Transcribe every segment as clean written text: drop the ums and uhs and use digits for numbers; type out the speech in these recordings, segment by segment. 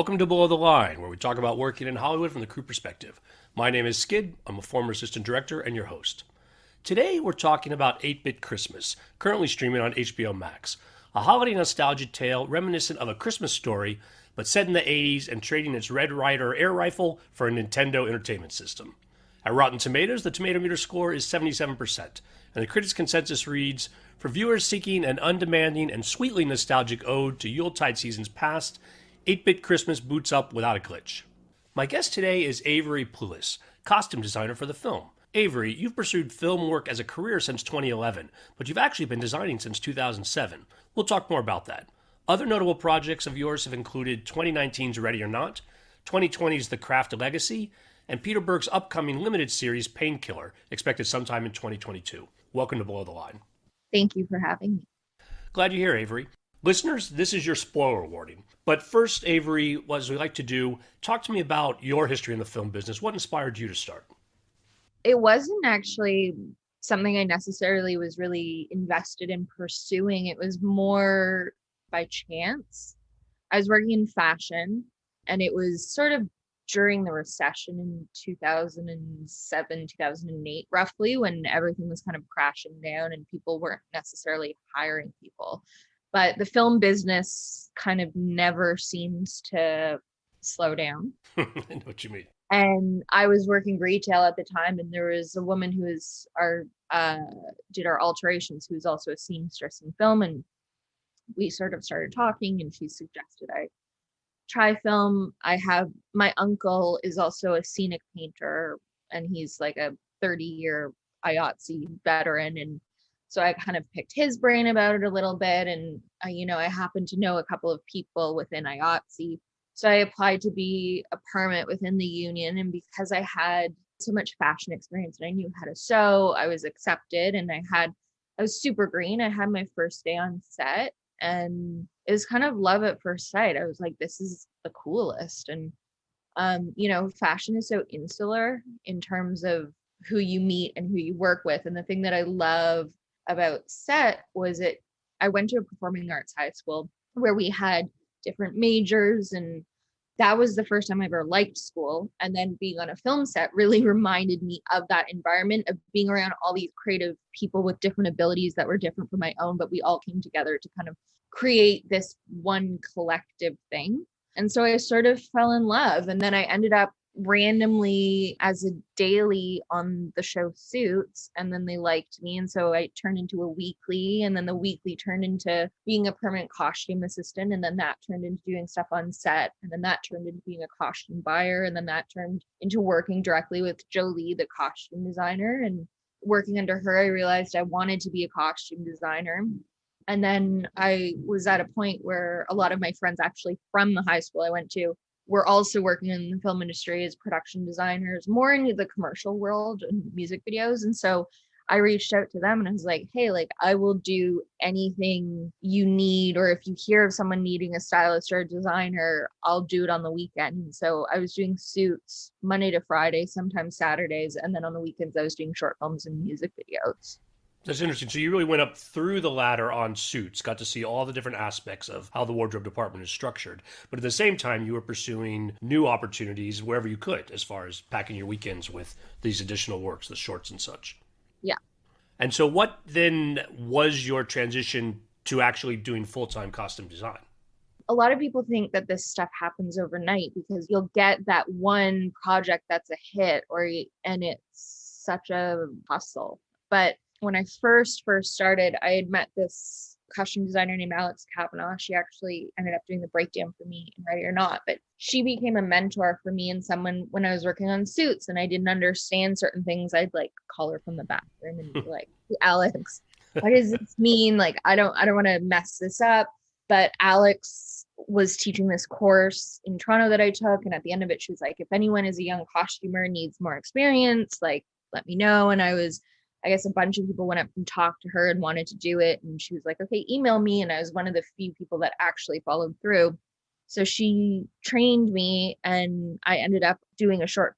Welcome to Below the Line, where we talk about working in Hollywood from the crew perspective. My name is Skid. I'm a former assistant director and your host. Today, we're talking about 8-Bit Christmas, currently streaming on HBO Max. A holiday nostalgia tale reminiscent of A Christmas Story, but set in the 80s and trading its Red Ryder air rifle for a Nintendo Entertainment System. At Rotten Tomatoes, the tomato meter score is 77%, and the critics' consensus reads, "For viewers seeking an undemanding and sweetly nostalgic ode to Yuletide seasons past, 8-Bit Christmas boots up without a glitch." My guest today is Avery Plewes, costume designer for the film. Avery, you've pursued film work as a career since 2011, but you've actually been designing since 2007. We'll talk more about that. Other notable projects of yours have included 2019's Ready or Not, 2020's The Craft Legacy, and Peter Berg's upcoming limited series Painkiller, expected sometime in 2022. Welcome to Below the Line. Thank you for having me. Glad you're here, Avery. Listeners, this is your spoiler warning. But first, Avery, as we like to do, talk to me about your history in the film business. What inspired you to start? It wasn't actually something I necessarily was really invested in pursuing. It was more by chance. I was working in fashion, and it was sort of during the recession in 2007, 2008, roughly, when everything was kind of crashing down and people weren't necessarily hiring people. But the film business kind of never seems to slow down. I know what you mean. And I was working retail at the time, and there was a woman who was did our alterations, who's also a seamstress in film, and we sort of started talking, and she suggested I try film. My uncle is also a scenic painter, and he's like a 30-year IATSE veteran, and so I kind of picked his brain about it a little bit, and I happen to know a couple of people within IATSE. So I applied to be a permit within the union, and because I had so much fashion experience and I knew how to sew, I was accepted, and I was super green. I had my first day on set, and it was kind of love at first sight. I was like, this is the coolest. And fashion is so insular in terms of who you meet and who you work with. And the thing that I love about set was I went to a performing arts high school where we had different majors, and that was the first time I ever liked school. And then being on a film set really reminded me of that environment of being around all these creative people with different abilities that were different from my own, but we all came together to kind of create this one collective thing. And so I sort of fell in love, and then I ended up randomly as a daily on the show Suits, and then they liked me, and so I turned into a weekly, and then the weekly turned into being a permanent costume assistant, and then that turned into doing stuff on set, and then that turned into being a costume buyer, and then that turned into working directly with Jolie, the costume designer. And working under her, I realized I wanted to be a costume designer. And then I was at a point where a lot of my friends actually from the high school I went to were also working in the film industry as production designers, more into the commercial world and music videos. And so I reached out to them and I was like, hey, I will do anything you need, or if you hear of someone needing a stylist or a designer, I'll do it on the weekend. And so I was doing Suits Monday to Friday, sometimes Saturdays, and then on the weekends I was doing short films and music videos. That's interesting. So you really went up through the ladder on Suits, got to see all the different aspects of how the wardrobe department is structured. But at the same time, you were pursuing new opportunities wherever you could, as far as packing your weekends with these additional works, the shorts and such. Yeah. And so what then was your transition to actually doing full-time costume design? A lot of people think that this stuff happens overnight because you'll get that one project that's a hit, and it's such a hustle. But when I first started, I had met this costume designer named Alex Kavanaugh. She actually ended up doing the breakdown for me in Ready or Not, but she became a mentor for me and someone when I was working on Suits and I didn't understand certain things. I'd call her from the bathroom and be like, hey, Alex, what does this mean? I don't want to mess this up. But Alex was teaching this course in Toronto that I took. And at the end of it, she was like, if anyone is a young costumer, needs more experience, let me know. And I guess a bunch of people went up and talked to her and wanted to do it. And she was like, okay, email me. And I was one of the few people that actually followed through. So she trained me, and I ended up doing the short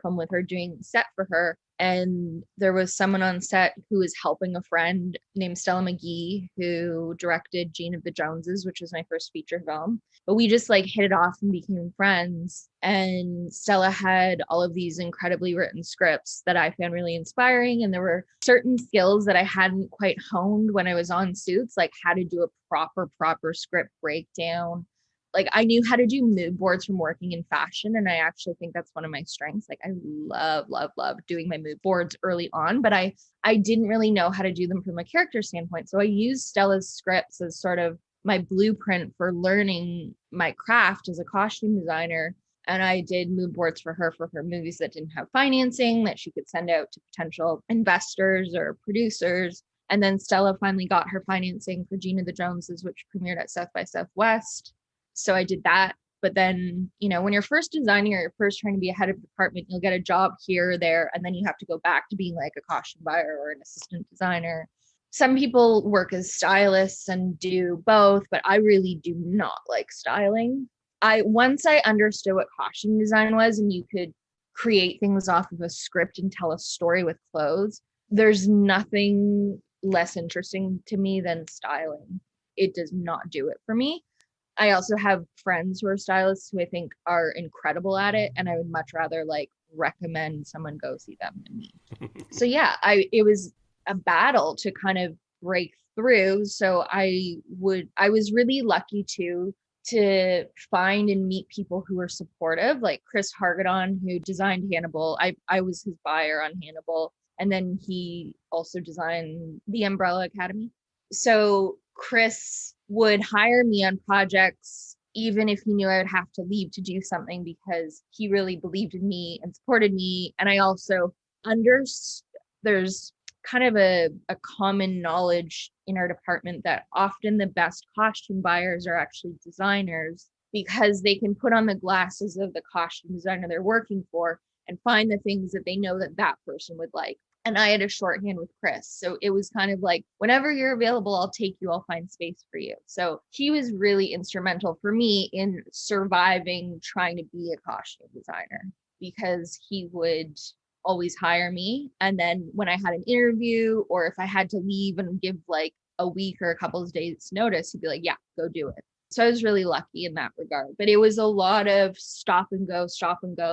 film with her, doing set for her. And there was someone on set who was helping a friend named Stella McGee, who directed Gene of the Joneses, which was my first feature film. But we just like hit it off and became friends. And Stella had all of these incredibly written scripts that I found really inspiring. And there were certain skills that I hadn't quite honed when I was on Suits, like how to do a proper script breakdown. Like I knew how to do mood boards from working in fashion. And I actually think that's one of my strengths. Like I love doing my mood boards early on, but I didn't really know how to do them from a character standpoint. So I used Stella's scripts as sort of my blueprint for learning my craft as a costume designer. And I did mood boards for her movies that didn't have financing that she could send out to potential investors or producers. And then Stella finally got her financing for Gene of the Joneses, which premiered at South by Southwest. So I did that. But then, when you're first designing or you're first trying to be a head of department, you'll get a job here or there, and then you have to go back to being like a costume buyer or an assistant designer. Some people work as stylists and do both, but I really do not like styling. Once I understood what costume design was and you could create things off of a script and tell a story with clothes, there's nothing less interesting to me than styling. It does not do it for me. I also have friends who are stylists who I think are incredible at it, and I would much rather like recommend someone go see them than me. So yeah, it was a battle to kind of break through. So I was really lucky to find and meet people who were supportive, like Chris Hargadon, who designed Hannibal. I was his buyer on Hannibal, and then he also designed the Umbrella Academy. So Chris would hire me on projects even if he knew I would have to leave to do something, because he really believed in me and supported me. And I also there's kind of a common knowledge in our department that often the best costume buyers are actually designers, because they can put on the glasses of the costume designer they're working for and find the things that they know that person would like. And I had a shorthand with Chris. So it was kind of like, whenever you're available, I'll take you, I'll find space for you. So he was really instrumental for me in surviving trying to be a costume designer, because he would always hire me. And then when I had an interview, or if I had to leave and give like a week or a couple of days notice, he'd be like, yeah, go do it. So I was really lucky in that regard. But it was a lot of stop and go.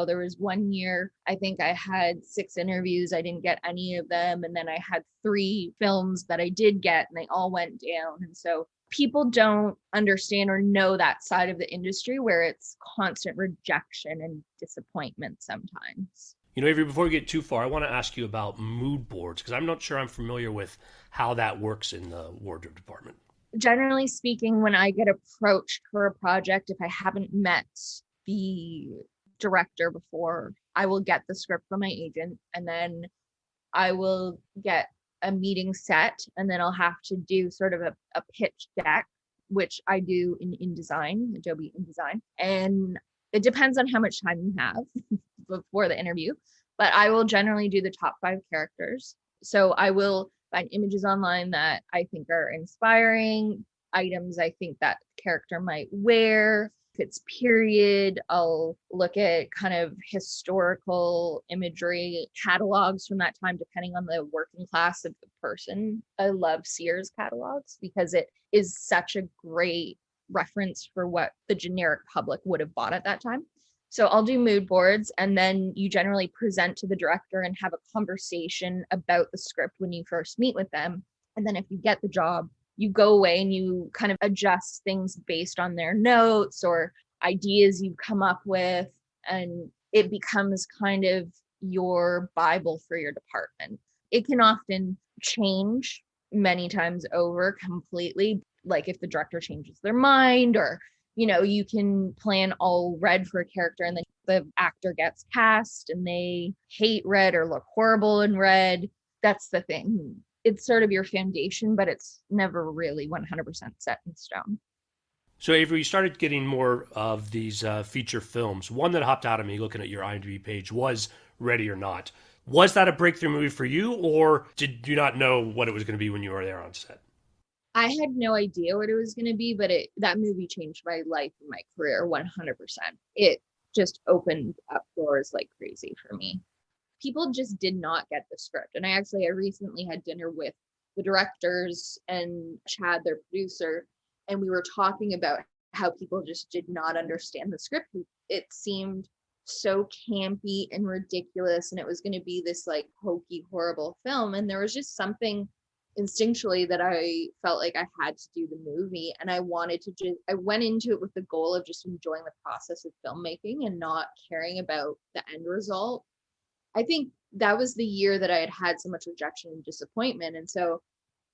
There was one year, I think I had 6 interviews. I didn't get any of them. And then I had 3 films that I did get, and they all went down. And so people don't understand or know that side of the industry, where it's constant rejection and disappointment sometimes. Avery, before we get too far, I want to ask you about mood boards, because I'm not sure I'm familiar with how that works in the wardrobe department. Generally speaking, when I get approached for a project, if I haven't met the director before, I will get the script from my agent, and then I will get a meeting set, and then I'll have to do sort of a pitch deck, which I do in InDesign, Adobe InDesign. And it depends on how much time you have before the interview, but I will generally do the top 5 characters. So I will find images online that I think are inspiring, items I think that character might wear. If it's period, I'll look at kind of historical imagery, catalogs from that time, depending on the working class of the person. I love Sears catalogs because it is such a great reference for what the generic public would have bought at that time. So I'll do mood boards, and then you generally present to the director and have a conversation about the script when you first meet with them. And then if you get the job, you go away and you kind of adjust things based on their notes or ideas you've come up with. And it becomes kind of your Bible for your department. It can often change many times over completely. Like if the director changes their mind, or you can plan all red for a character and then the actor gets cast and they hate red or look horrible in red. That's the thing. It's sort of your foundation, but it's never really 100% set in stone. So Avery, you started getting more of these feature films. One that hopped out at me looking at your IMDb page was Ready or Not. Was that a breakthrough movie for you, or did you not know what it was going to be when you were there on set? I had no idea what it was going to be, but that movie changed my life and my career 100%. It just opened up doors like crazy for me. People just did not get the script. And I recently had dinner with the directors and Chad, their producer, and we were talking about how people just did not understand the script. It seemed so campy and ridiculous, and it was going to be this like hokey, horrible film. And there was just something instinctually that I felt like I had to do the movie, and I went into it with the goal of just enjoying the process of filmmaking and not caring about the end result. I think that was the year that I had so much rejection and disappointment. And so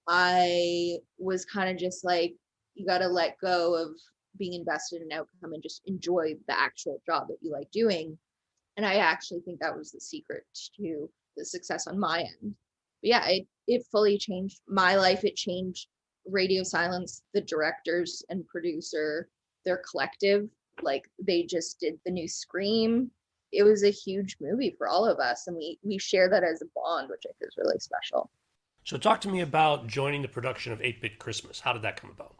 I was kind of just like, you got to let go of being invested in outcome and just enjoy the actual job that you like doing. And I actually think that was the secret to the success on my end. But yeah, it fully changed my life. It changed Radio Silence, the directors and producer, their collective. Like they just did the new Scream. It was a huge movie for all of us, and we share that as a bond, which I think is really special. So talk to me about joining the production of 8-Bit Christmas. How did that come about?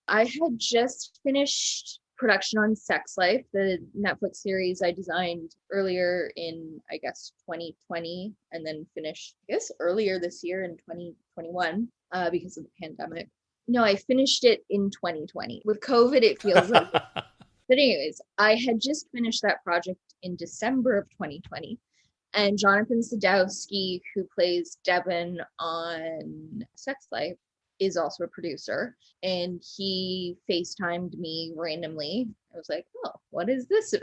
I had just finished production on Sex Life, the Netflix series I designed earlier in, I guess, 2020, and then finished, I guess, earlier this year in 2021 because of the pandemic. No, I finished it in 2020. With COVID, it feels like. But anyways, I had just finished that project in December of 2020. And Jonathan Sadowski, who plays Devin on Sex Life, is also a producer. And he FaceTimed me randomly. I was like, oh, what is this?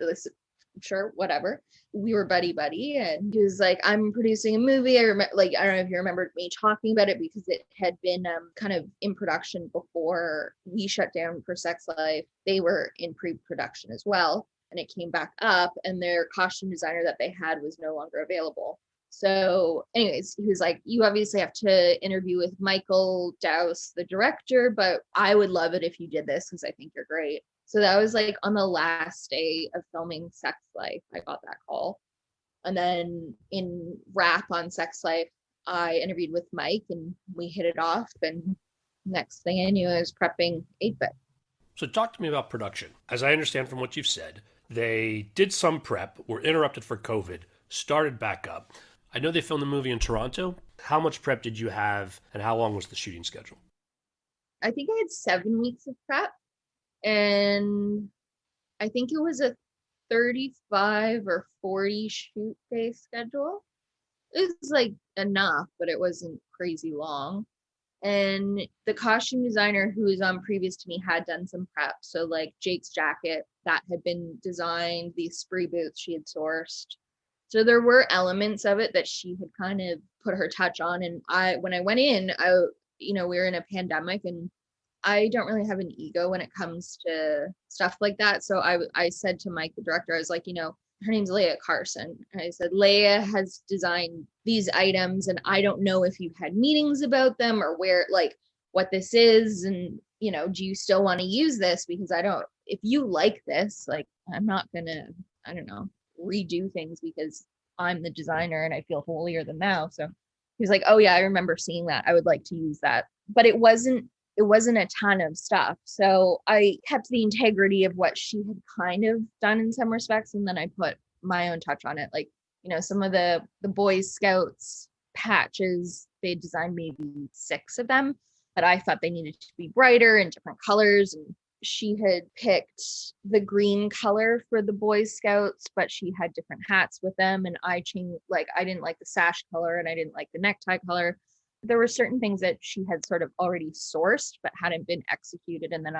Sure, whatever. We were buddy, and he was like, I'm producing a movie. I don't know if you remembered me talking about it, because it had been kind of in production before we shut down for Sex Life. They were in pre-production as well, and it came back up, and their costume designer that they had was no longer available. So anyways, he was like, you obviously have to interview with Michael Dowse, the director, but I would love it if you did this because I think you're great. So that was like on the last day of filming Sex Life, I got that call. And then in wrap on Sex Life, I interviewed with Mike and we hit it off. And next thing I knew, I was prepping 8-Bit. So talk to me about production. As I understand from what you've said, they did some prep, were interrupted for COVID, started back up. I know they filmed the movie in Toronto. How much prep did you have, and how long was the shooting schedule? I think I had 7 weeks of prep, and I think it was a 35 or 40 shoot day schedule. It was like enough, but it wasn't crazy long. And the costume designer who was on previous to me had done some prep. So like Jake's jacket that had been designed, these spree boots she had sourced. So there were elements of it that she had kind of put her touch on. And when I went in, we were in a pandemic, and I don't really have an ego when it comes to stuff like that. So I said to Mike, the director, I was like, her name's Leia Carson. And I said, Leia has designed these items, and I don't know if you've had meetings about them or what this is. And, do you still want to use this? Because if you like this, like, I'm not going to, I don't know, redo things because I'm the designer and I feel holier than thou. So he was like, oh yeah, I remember seeing that. I would like to use that. But it wasn't a ton of stuff. So I kept the integrity of what she had kind of done in some respects. And then I put my own touch on it. Like, some of the Boy Scouts patches, they designed maybe 6 of them, but I thought they needed to be brighter and different colors. And she had picked the green color for the Boy Scouts, but she had different hats with them. And I changed, I didn't like the sash color and I didn't like the necktie color. There were certain things that she had sort of already sourced but hadn't been executed. And then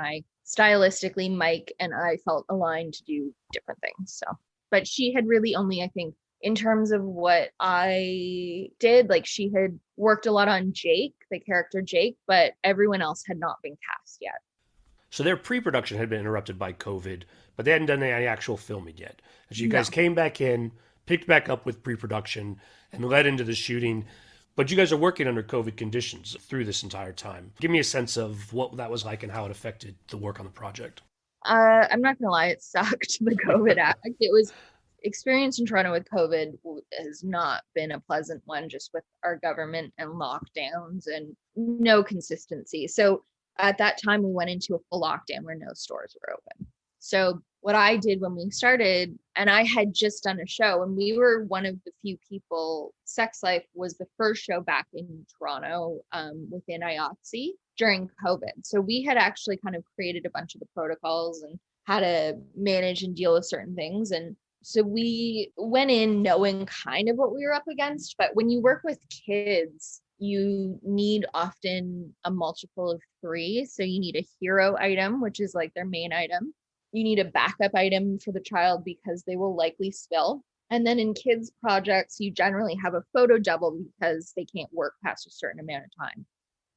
stylistically, Mike and I felt aligned to do different things. So, but she had really only, I think, in terms of what I did, she had worked a lot on Jake, the character Jake, but everyone else had not been cast yet. So their pre-production had been interrupted by COVID, but they hadn't done any actual filming yet. So you guys came back in, picked back up with pre-production, and led into the shooting. But you guys are working under COVID conditions through this entire time. Give me a sense of what that was like and how it affected the work on the project. I'm not gonna lie, it sucked, the COVID act. It was experience in Toronto with COVID has not been a pleasant one, just with our government and lockdowns and no consistency. So at that time we went into a full lockdown where no stores were open. So what I did when we started, and I had just done a show, and we were one of the few people, Sex Life was the first show back in Toronto within IATSE during COVID. So we had actually kind of created a bunch of the protocols and how to manage and deal with certain things. And so we went in knowing kind of what we were up against. But when you work with kids, you need often a multiple of 3. So you need a hero item, which is like their main item. You need a backup item for the child because they will likely spill. And then in kids projects, you generally have a photo double because they can't work past a certain amount of time.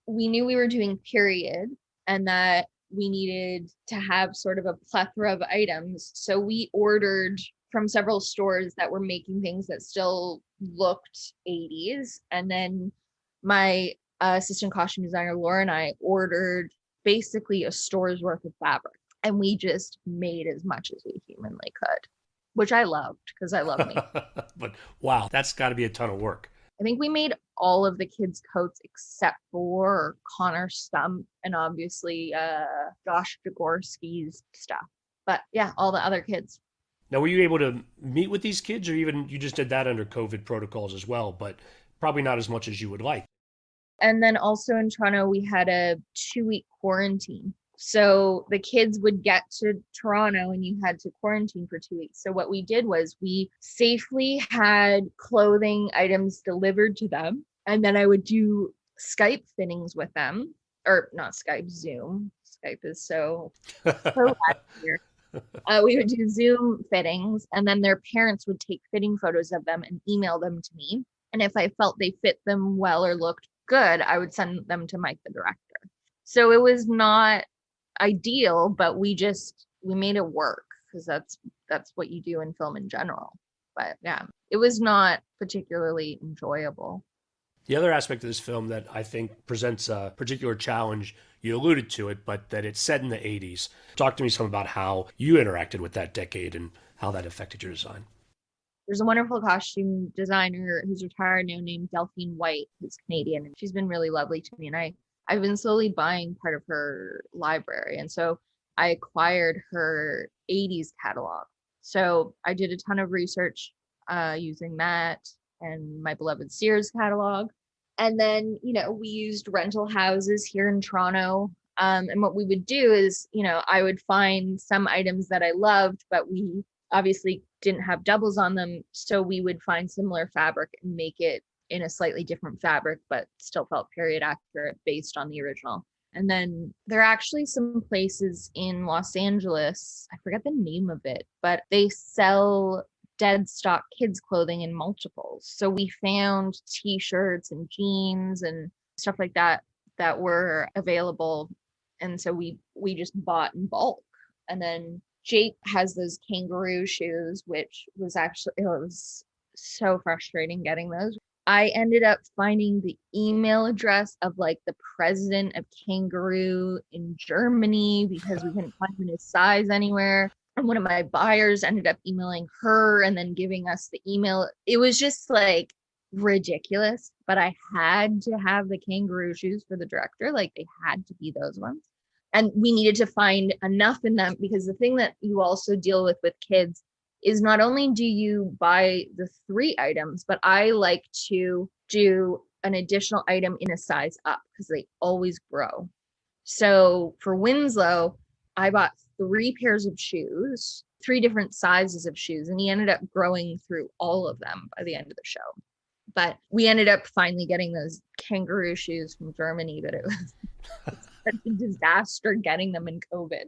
We knew we were doing period and that we needed to have sort of a plethora of items. So we ordered from several stores that were making things that still looked 80s. And then my assistant costume designer, Laura, and I ordered basically a store's worth of fabric. And we just made as much as we humanly could, which I loved because I love me. But wow, that's got to be a ton of work. I think we made all of the kids' coats except for Connor Stump and obviously Josh Jagorsky's stuff. But yeah, all the other kids. Now, were you able to meet with these kids, or even you just did that under COVID protocols as well, but probably not as much as you would like? And then also in Toronto, we had a 2-week quarantine. So the kids would get to Toronto and you had to quarantine for 2 weeks. So what we did was we safely had clothing items delivered to them. And then I would do Skype fittings with them, or not Skype, Zoom. Skype is so bad here. We would do Zoom fittings, and then their parents would take fitting photos of them and email them to me. And if I felt they fit them well or looked good, I would send them to Mike, the director. So it was not ideal, but we made it work because that's what you do in film in general. But yeah, it was not particularly enjoyable. The other aspect of this film that I think presents a particular challenge, you alluded to it, but that it's set in the 80s. Talk to me some about how you interacted with that decade and how that affected your design. There's a wonderful costume designer who's retired now named Delphine White, who's Canadian, and she's been really lovely to me. And I've been slowly buying part of her library. And so I acquired her 80s catalog. So I did a ton of research using that and my beloved Sears catalog. And then, we used rental houses here in Toronto. And what we would do is, I would find some items that I loved, but we obviously didn't have doubles on them. So we would find similar fabric and make it in a slightly different fabric, but still felt period accurate based on the original. And then there are actually some places in Los Angeles, I forget the name of it, but they sell dead stock kids clothing in multiples. So we found t-shirts and jeans and stuff like that were available. And so we just bought in bulk. And then Jake has those kangaroo shoes, which was actually, it was so frustrating getting those. I ended up finding the email address of like the president of Kangaroo in Germany because we couldn't find him in his size anywhere. And one of my buyers ended up emailing her and then giving us the email. It was just like ridiculous, but I had to have the kangaroo shoes for the director. Like they had to be those ones. And we needed to find enough in them because the thing that you also deal with kids is not only do you buy the 3 items, but I like to do an additional item in a size up because they always grow. So for Winslow, I bought 3 pairs of shoes, 3 different sizes of shoes, and he ended up growing through all of them by the end of the show. But we ended up finally getting those kangaroo shoes from Germany, but it was such a disaster getting them in COVID.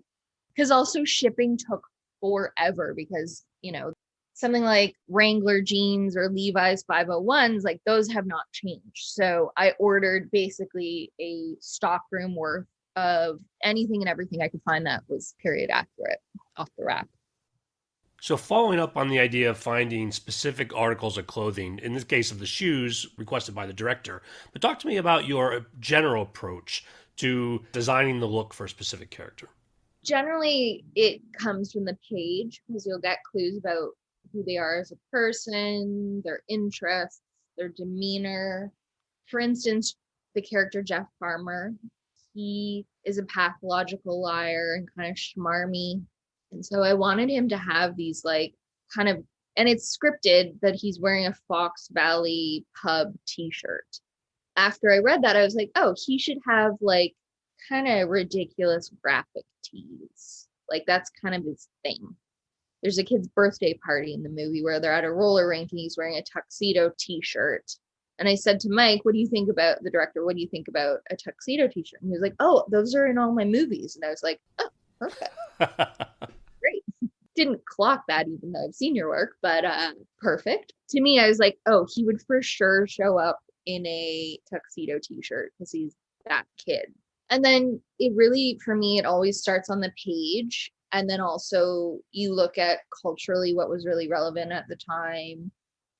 Because also shipping took forever because, something like Wrangler jeans or Levi's 501s, like those have not changed. So I ordered basically a stockroom worth of anything and everything I could find that was period accurate off the rack. So following up on the idea of finding specific articles of clothing, in this case of the shoes requested by the director, but talk to me about your general approach to designing the look for a specific character. Generally, it comes from the page because you'll get clues about who they are as a person, their interests, their demeanor. For instance, the character Jeff Farmer, he is a pathological liar and kind of schmarmy. And so I wanted him to have these like kind of, and it's scripted that he's wearing a Fox Valley pub t-shirt. After I read that, I was like, oh, he should have like kind of ridiculous graphic tees. Like that's kind of his thing. There's a kid's birthday party in the movie where they're at a roller rink and he's wearing a tuxedo t-shirt. And I said to Mike, what do you think about the director? What do you think about a tuxedo t-shirt? And he was like, oh, those are in all my movies. And I was like, oh, perfect. Great. Didn't clock that even though I've seen your work, but perfect. To me, I was like, oh, he would for sure show up in a tuxedo t-shirt because he's that kid. And then it really, for me, it always starts on the page. And then also you look at culturally what was really relevant at the time.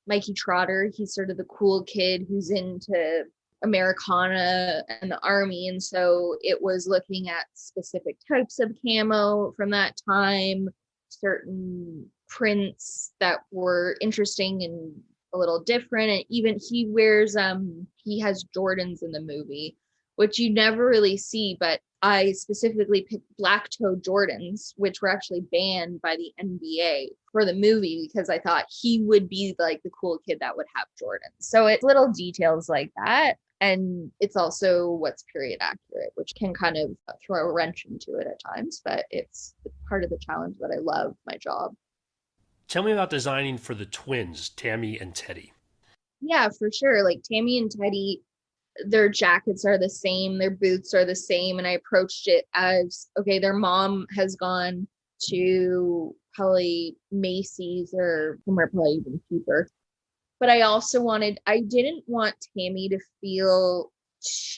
Mikey Trotter, he's sort of the cool kid who's into Americana and the army. And so it was looking at specific types of camo from that time, certain prints that were interesting and a little different. And even he wears, he has Jordans in the movie, which you never really see, but I specifically picked black toe Jordans, which were actually banned by the NBA for the movie because I thought he would be like the cool kid that would have Jordans. So it's little details like that. And it's also what's period accurate, which can kind of throw a wrench into it at times, but it's part of the challenge that I love my job. Tell me about designing for the twins, Tammy and Teddy. Yeah, for sure. Like Tammy and Teddy, their jackets are the same, their boots are the same. And I approached it as, okay, their mom has gone to probably Macy's or somewhere probably even cheaper. But I didn't want Tammy to feel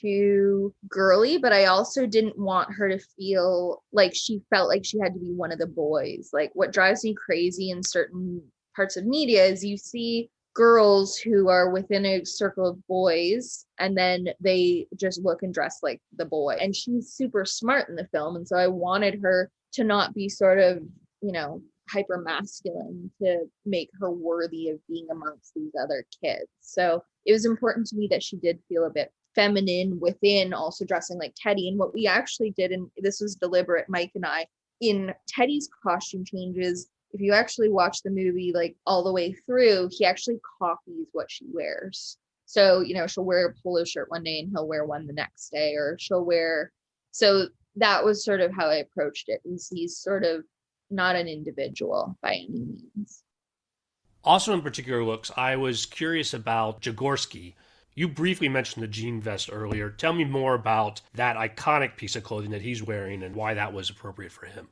too girly, but I also didn't want her to feel like she felt like she had to be one of the boys. Like what drives me crazy in certain parts of media is you see girls who are within a circle of boys and then they just look and dress like the boy. And she's super smart in the film. And so I wanted her to not be sort of, hyper masculine to make her worthy of being amongst these other kids. So it was important to me that she did feel a bit feminine within also dressing like Teddy. And what we actually did, and this was deliberate, Mike and I, in Teddy's costume changes, if you actually watch the movie like all the way through, he actually copies what she wears. So, she'll wear a polo shirt one day and he'll wear one the next day, or so that was sort of how I approached it. And he's sort of not an individual by any means. Also in particular looks, I was curious about Jagorsky. You briefly mentioned the jean vest earlier. Tell me more about that iconic piece of clothing that he's wearing and why that was appropriate for him.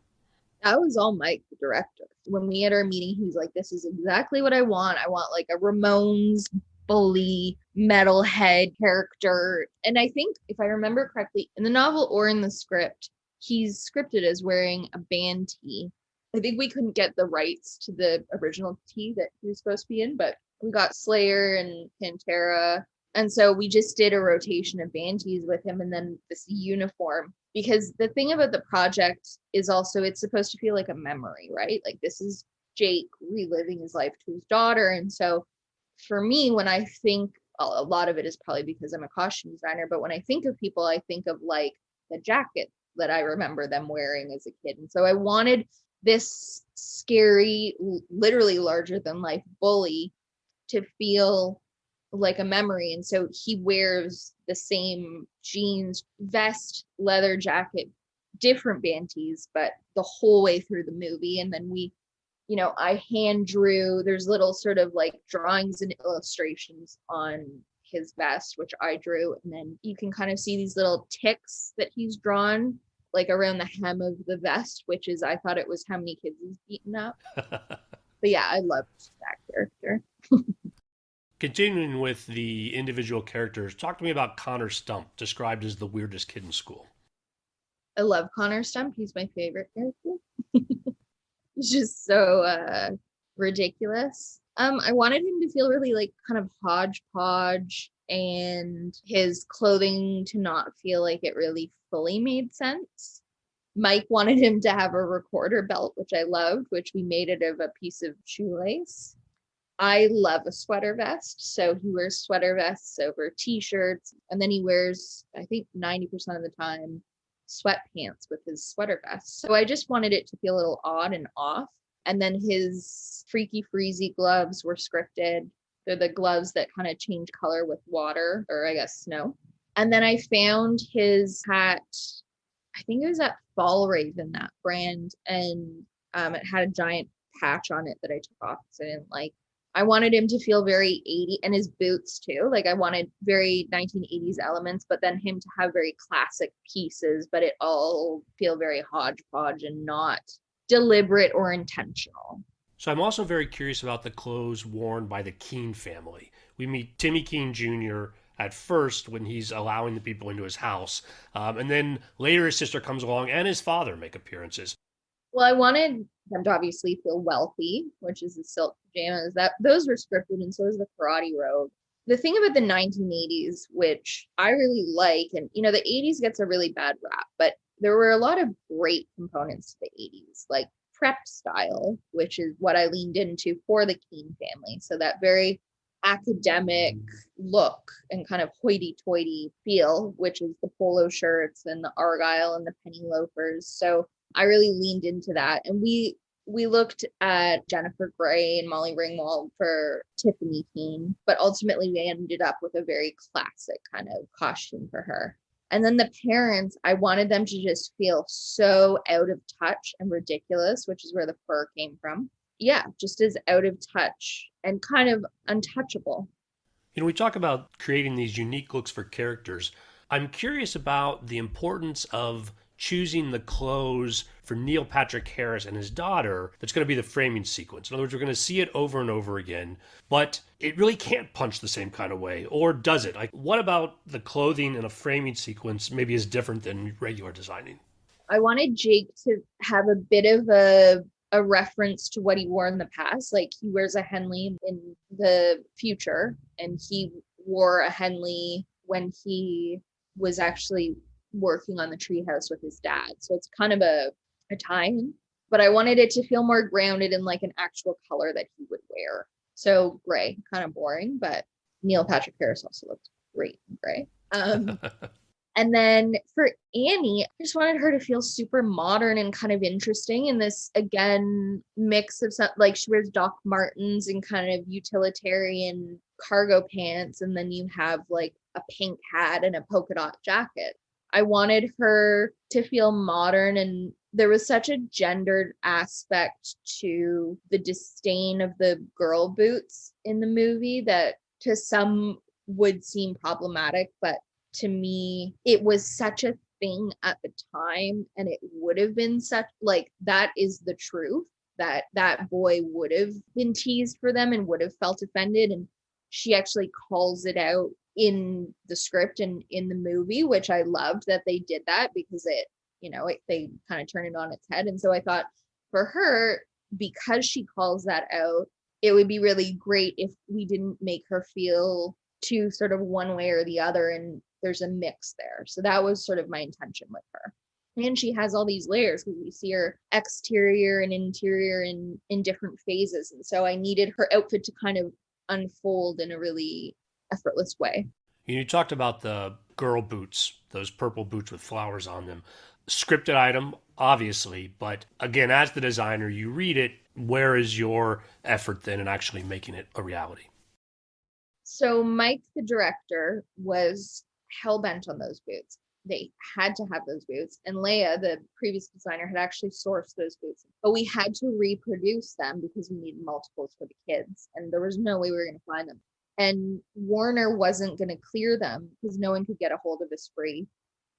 That was all Mike, the director. When we had our meeting, he was like, this is exactly what I want. I want like a Ramones bully metalhead character. And I think if I remember correctly, in the novel or in the script, he's scripted as wearing a band tee. I think we couldn't get the rights to the original tee that he was supposed to be in, but we got Slayer and Pantera. And so we just did a rotation of band tees with him and then this uniform. Because the thing about the project is also it's supposed to feel like a memory, right? Like this is Jake reliving his life to his daughter. And so for me, when I think, a lot of it is probably because I'm a costume designer, but when I think of people, I think of like the jacket that I remember them wearing as a kid. And so I wanted this scary, literally larger than life bully to feel like a memory. And so he wears the same jeans, vest, leather jacket, different band tees, but the whole way through the movie. And then I hand drew, there's little sort of like drawings and illustrations on his vest, which I drew. And then you can kind of see these little ticks that he's drawn like around the hem of the vest, which is, I thought it was how many kids he's beaten up. But yeah, I loved that character. Continuing with the individual characters, talk to me about Connor Stump, described as the weirdest kid in school. I love Connor Stump. He's my favorite character. He's just so ridiculous. I wanted him to feel really like kind of hodgepodge and his clothing to not feel like it really fully made sense. Mike wanted him to have a recorder belt, which I loved, which we made it of a piece of shoelace. I love a sweater vest. So he wears sweater vests over t-shirts. And then he wears, I think 90% of the time, sweatpants with his sweater vest. So I just wanted it to feel a little odd and off. And then his freaky freezy gloves were scripted. They're the gloves that kind of change color with water, or I guess snow. And then I found his hat, I think it was at Fall Raven, that brand, and it had a giant patch on it that I took off because I didn't like. I wanted him to feel very 80, and his boots too. Like I wanted very 1980s elements, but then him to have very classic pieces, but it all feel very hodgepodge and not deliberate or intentional. So I'm also very curious about the clothes worn by the Keene family. We meet Timmy Keene Jr. at first when he's allowing the people into his house. And then later his sister comes along and his father make appearances. Well, I wanted them to obviously feel wealthy, which is the silk pajamas. That those were scripted, and so is the karate robe. The thing about the 1980s, which I really like, and the 80s gets a really bad rap, but there were a lot of great components to the 80s, like prep style, which is what I leaned into for the Keene family. So that very academic look and kind of hoity-toity feel, which is the polo shirts and the Argyle and the penny loafers. So I really leaned into that. And we looked at Jennifer Grey and Molly Ringwald for Tiffany Keene, but ultimately we ended up with a very classic kind of costume for her. And then the parents, I wanted them to just feel so out of touch and ridiculous, which is where the fur came from. Yeah, just as out of touch and kind of untouchable. We talk about creating these unique looks for characters. I'm curious about the importance of choosing the clothes for Neil Patrick Harris and his daughter that's going to be the framing sequence. In other words, we're going to see it over and over again, but it really can't punch the same kind of way, or does it? Like, what about the clothing in a framing sequence maybe is different than regular designing? I wanted Jake to have a bit of a reference to what he wore in the past. Like he wears a Henley in the future, and he wore a Henley when he was actually working on the treehouse with his dad. So it's kind of a tie-in, but I wanted it to feel more grounded in like an actual color that he would wear. So gray, kind of boring, but Neil Patrick Harris also looked great in gray. And then for Annie, I just wanted her to feel super modern and kind of interesting in this, again, mix of some, like she wears Doc Martens and kind of utilitarian cargo pants. And then you have like a pink hat and a polka dot jacket. I wanted her to feel modern, and there was such a gendered aspect to the disdain of the girl boots in the movie that to some would seem problematic, but to me, it was such a thing at the time, and it would have been such, like, that is the truth, that that boy would have been teased for them and would have felt offended. And she actually calls it out in the script and in the movie, which I loved that they did that, because they kind of turn it on its head. And so I thought for her, because she calls that out, it would be really great if we didn't make her feel too sort of one way or the other, and there's a mix there. So that was sort of my intention with her. And she has all these layers because we see her exterior and interior in different phases. And so I needed her outfit to kind of unfold in a really effortless way. You talked about the girl boots, those purple boots with flowers on them. Scripted item, obviously, but again, as the designer, you read it, where is your effort then in actually making it a reality? So Mike, the director, was hell-bent on those boots. They had to have those boots. And Leia, the previous designer, had actually sourced those boots. But we had to reproduce them because we needed multiples for the kids. And there was no way we were going to find them. And Warner wasn't going to clear them because no one could get a hold of a spree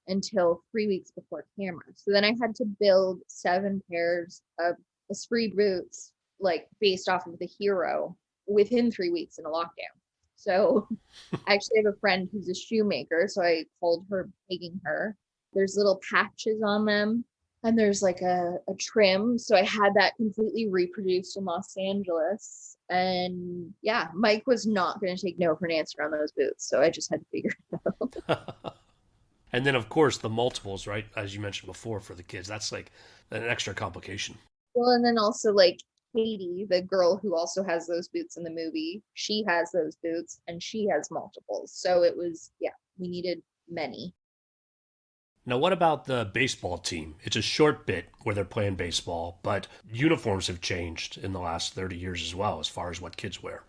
until 3 weeks before camera. So then I had to build 7 pairs of Esprit boots, like based off of the hero, within 3 weeks in a lockdown. So I actually have a friend who's a shoemaker, so I called her begging her. There's little patches on them, and there's like a trim. So I had that completely reproduced in Los Angeles. And yeah, Mike was not going to take no for an answer on those boots. So I just had to figure it out. And then, of course, the multiples, right? As you mentioned before, for the kids, that's like an extra complication. Well, and then also like Katie, the girl who also has those boots in the movie, she has those boots and she has multiples. So it was, yeah, we needed many. Now, what about the baseball team? It's a short bit where they're playing baseball, but uniforms have changed in the last 30 years as well, as far as what kids wear.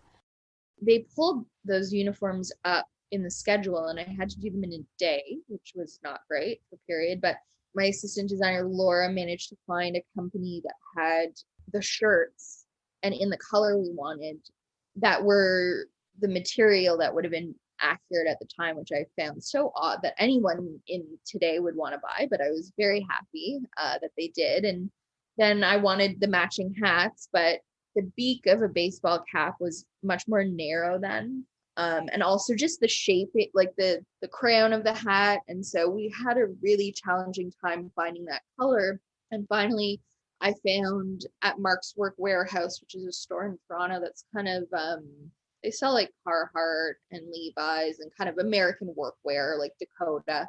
They pulled those uniforms up in the schedule and I had to do them in a day, which was not great for period. But my assistant designer, Laura, managed to find a company that had the shirts and in the color we wanted that were the material that would have been accurate at the time, which I found so odd that anyone in today would want to buy, but I was very happy that they did. And then I wanted the matching hats, but the beak of a baseball cap was much more narrow then. And also just the shape, like the crown of the hat. And so we had a really challenging time finding that color. And finally, I found at Mark's Work Warehouse, which is a store in Toronto that's kind of they sell like Carhartt and Levi's and kind of American workwear like Dakota.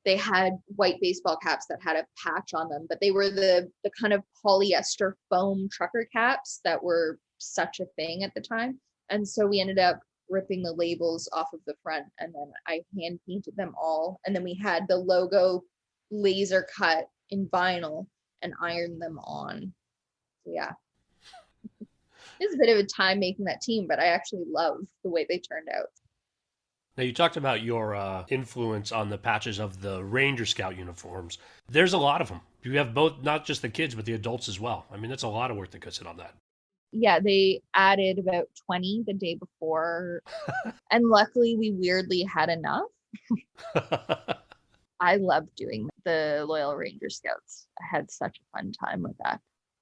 They had white baseball caps that had a patch on them, but they were the kind of polyester foam trucker caps that were such a thing at the time. And so we ended up ripping the labels off of the front and then I hand painted them all. And then we had the logo laser cut in vinyl and ironed them on. So yeah. It was a bit of a time making that team, but I actually love the way they turned out. Now, you talked about your influence on the patches of the Ranger Scout uniforms. There's a lot of them. You have both, not just the kids, but the adults as well. I mean, that's a lot of work that goes in on that. Yeah, they added about 20 the day before. And luckily, we weirdly had enough. I loved doing the Loyal Ranger Scouts. I had such a fun time with that.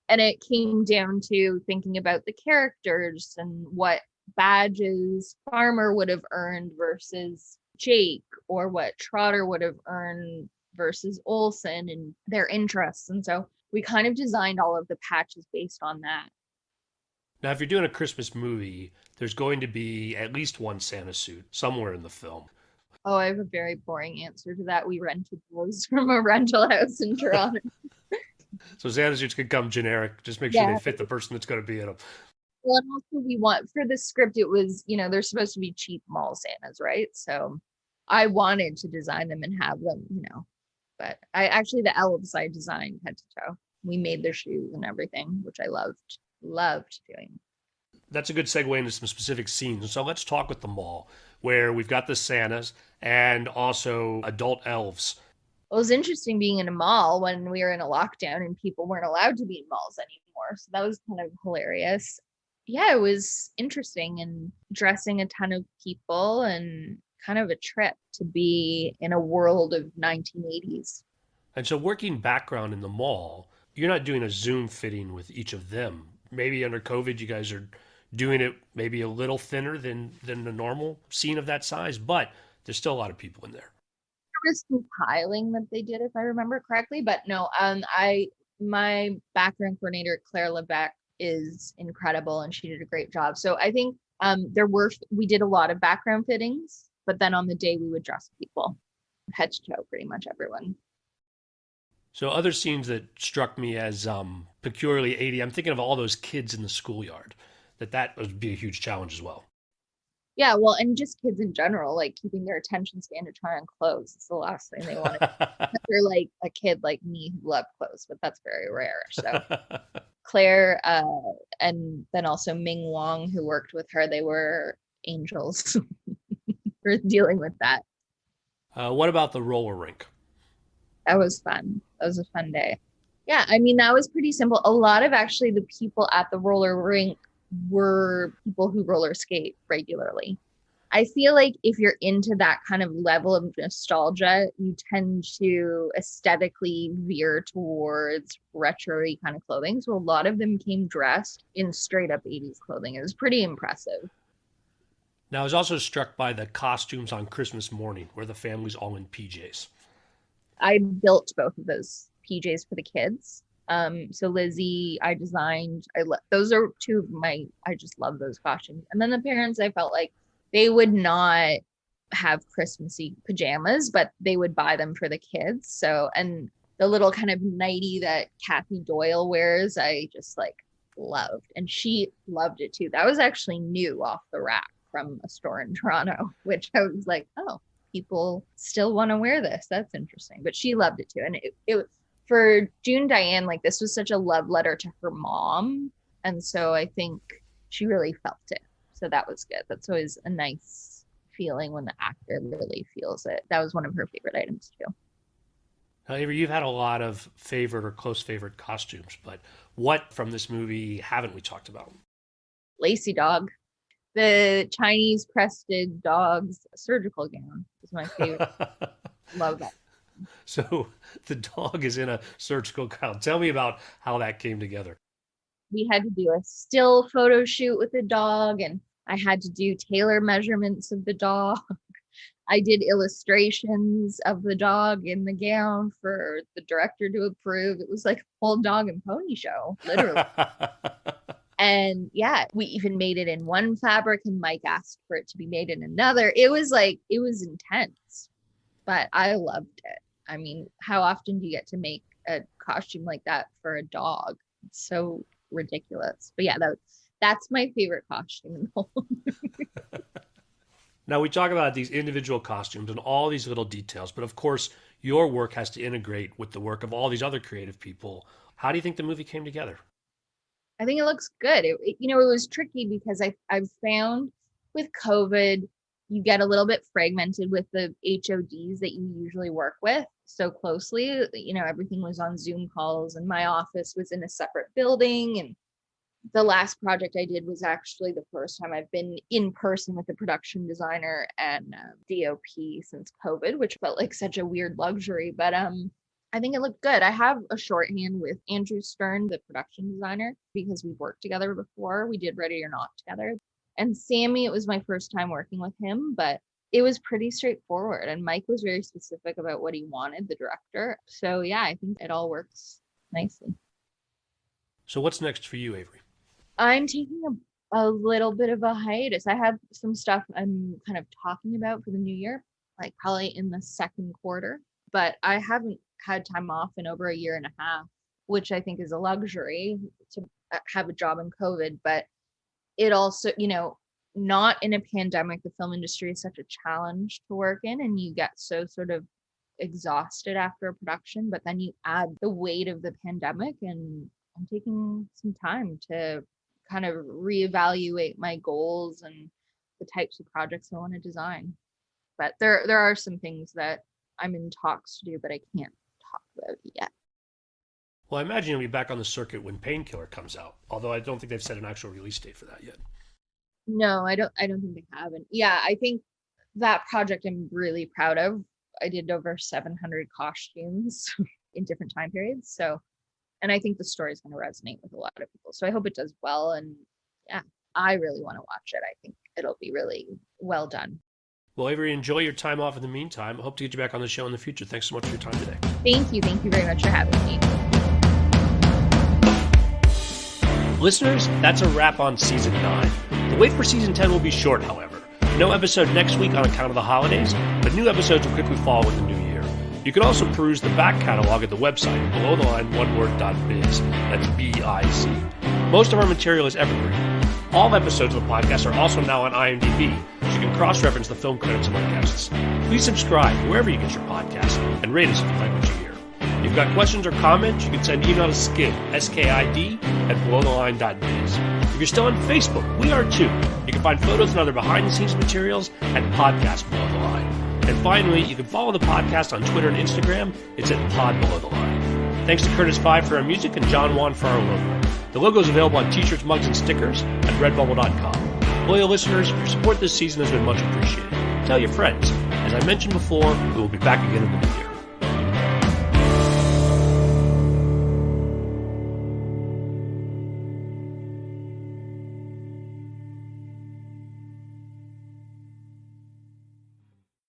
And it came down to thinking about the characters and what badges Farmer would have earned versus Jake, or what Trotter would have earned versus Olsen and their interests. And so we kind of designed all of the patches based on that. Now, if you're doing a Christmas movie, there's going to be at least one Santa suit somewhere in the film. Oh, I have a very boring answer to that. We rented those from a rental house in Toronto. So Santa suits could come generic. Just make sure they fit the person that's going to be in them. Well, and also we want for the script, it was, they're supposed to be cheap mall Santas, right? So I wanted to design them and have them, but the elves I designed head to toe. We made their shoes and everything, which I loved doing. That's a good segue into some specific scenes. So let's talk with the mall, where we've got the Santas and also adult elves. It was interesting being in a mall when we were in a lockdown and people weren't allowed to be in malls anymore. So that was kind of hilarious. Yeah, it was interesting and dressing a ton of people and kind of a trip to be in a world of 1980s. And so working background in the mall, you're not doing a Zoom fitting with each of them. Maybe under COVID, you guys are doing it maybe a little thinner than the normal scene of that size, but there's still a lot of people in there. There was compiling that they did, if I remember correctly, but no, my background coordinator, Claire Lebec, is incredible and she did a great job. So I think we did a lot of background fittings, but then on the day we would dress people head to toe, pretty much everyone. So other scenes that struck me as peculiarly 80, I'm thinking of all those kids in the schoolyard, that would be a huge challenge as well. Yeah, well, and just kids in general, like keeping their attention span to try on clothes. It's the last thing they want to. They're like a kid like me who loved clothes, but that's very rare. So Claire and then also Ming Wong, who worked with her, they were angels for dealing with that. What about the roller rink? That was fun. That was a fun day. Yeah, I mean, that was pretty simple. A lot of actually the people at the roller rink were people who roller skate regularly. I feel like if you're into that kind of level of nostalgia, you tend to aesthetically veer towards retro-y kind of clothing. So a lot of them came dressed in straight up 80s clothing. It was pretty impressive. Now, I was also struck by the costumes on Christmas morning where the family's all in PJs. I built both of those PJs for the kids. So Lizzie, I designed, those are two of I just love those costumes. And then the parents, I felt like they would not have Christmassy pajamas, but they would buy them for the kids. So, and the little kind of nightie that Kathy Doyle wears, I just loved, and she loved it too. That was actually new off the rack from a store in Toronto, which I was like, oh, people still want to wear this. That's interesting. But she loved it too. And it for June Diane, like this was such a love letter to her mom. And so I think she really felt it. So that was good. That's always a nice feeling when the actor really feels it. That was one of her favorite items too. Now, Avery, you've had a lot of favorite or close favorite costumes, but what from this movie haven't we talked about? Lacey dog. The Chinese crested dog's surgical gown is my favorite. Love that. So the dog is in a surgical gown. Tell me about how that came together. We had to do a still photo shoot with the dog, and I had to do tailor measurements of the dog. I did illustrations of the dog in the gown for the director to approve. It was like a whole dog and pony show, literally. And yeah, we even made it in one fabric, and Mike asked for it to be made in another. It was intense, but I loved it. I mean, how often do you get to make a costume like that for a dog? It's so ridiculous. But yeah, that's my favorite costume in the whole movie. Now, we talk about these individual costumes and all these little details, but of course, your work has to integrate with the work of all these other creative people. How do you think the movie came together? I think it looks good. It was tricky because I've found with COVID, you get a little bit fragmented with the HODs that you usually work with so closely. Everything was on Zoom calls, and my office was in a separate building. And the last project I did was actually the first time I've been in person with a production designer and DOP since COVID, which felt like such a weird luxury. But I think it looked good. I have a shorthand with Andrew Stern, the production designer, because we've worked together before. We did Ready or Not together. And Sammy, it was my first time working with him, but it was pretty straightforward. And Mike was very specific about what he wanted, the director. So yeah, I think it all works nicely. So what's next for you, Avery? I'm taking a little bit of a hiatus. I have some stuff I'm kind of talking about for the new year, like probably in the second quarter, but I haven't had time off in over a year and a half, which I think is a luxury to have a job in COVID. But it also, not in a pandemic, the film industry is such a challenge to work in, and you get so sort of exhausted after a production, but then you add the weight of the pandemic, and I'm taking some time to kind of reevaluate my goals and the types of projects I want to design. But there are some things that I'm in talks to do, but I can't talk about yet. Well, I imagine you'll be back on the circuit when Painkiller comes out, although I don't think they've set an actual release date for that yet. No, I don't think they haven't. Yeah, I think that project I'm really proud of. I did over 700 costumes in different time periods. So, and I think the story is going to resonate with a lot of people. So I hope it does well. And yeah, I really want to watch it. I think it'll be really well done. Well, Avery, enjoy your time off in the meantime. I hope to get you back on the show in the future. Thanks so much for your time today. Thank you. Thank you very much for having me. Listeners, that's a wrap on Season 9. The wait for Season 10 will be short, however. No episode next week on account of the holidays, but new episodes will quickly follow in the new year. You can also peruse the back catalog at the website, belowtheline.biz. That's B-I-Z. Most of our material is evergreen. All episodes of the podcast are also now on IMDb, so you can cross-reference the film credits of our guests. Please subscribe wherever you get your podcast, and rate us if you like what you hear. If you've got questions or comments, you can send email to Skid, S-K-I-D, at belowtheline.biz. If you're still on Facebook, we are too. You can find photos and other behind-the-scenes materials at Podcast Below the Line. And finally, you can follow the podcast on Twitter and Instagram. It's at Pod Below the Line. Thanks to Curtis Five for our music and John Wan for our logo. The logo is available on t-shirts, mugs, and stickers at redbubble.com. Loyal listeners, your support this season has been much appreciated. Tell your friends. As I mentioned before, we will be back again in the new year.